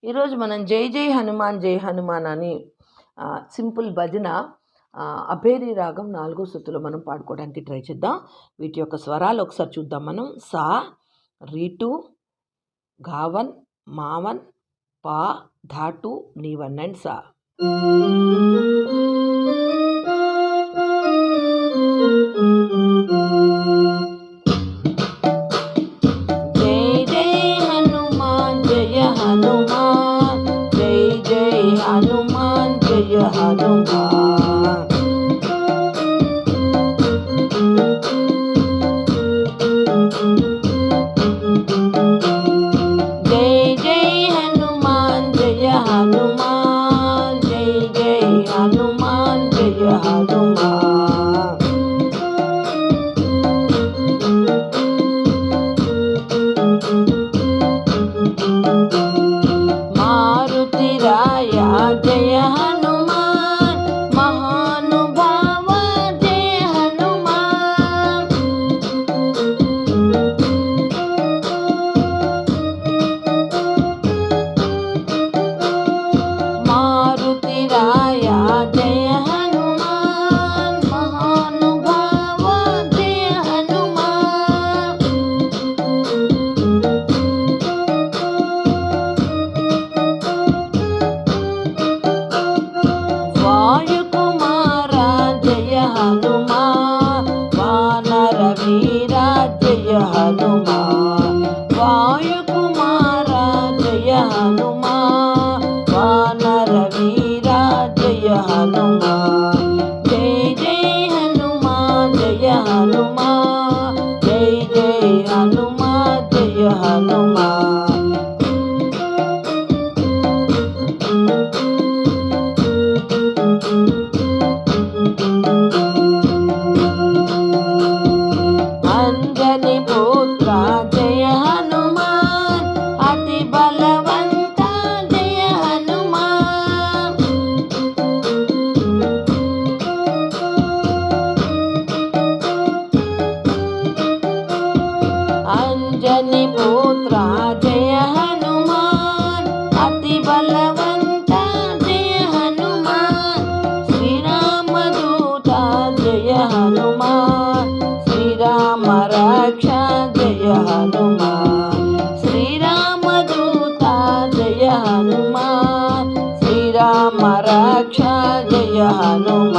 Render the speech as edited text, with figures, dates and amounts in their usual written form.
ఈరోజు మనం జై జై హనుమాన్ జై హనుమాన్ అని సింపుల్ భజన అభేరి రాగం 4వ శృతిలో మనం పాడుకోవడానికి ట్రై చేద్దాం. వీటి యొక్క స్వరాలు ఒకసారి చూద్దాం. మనం సా, రీటు, గావన్, మావన్, పా, ధాటు, నీవన్ అండ్ సా. हनुमान जय जय हनुमान जय हनुमान जय जय हनुमान जय हनुमान जय जय हनुमान जय हनुमान जय हनुमान महानुभाव जय हनुमान मारुति राया जय हनुमान महानुभाव जय हनुमान वायुकुमारा जय हनुमान वानर वीरा जय हनुमान वायुकुमारा जय हनुमान वानर वीरा जय हनुमान जय जय हनुमान जय हनुमान जय जय हनुमान जय हनुमान अंजनी पुत्र जय हनुमान अति बलवंत जय हनुमान अंजनी पुत्र जय हनुमान अति बलवंत जय हनुमान श्री राम दूत जय हनुमान श्री राम रक्षा जय हनुमान श्री राम दूत जय हनुमान श्री राम रक्षा जय हनुमान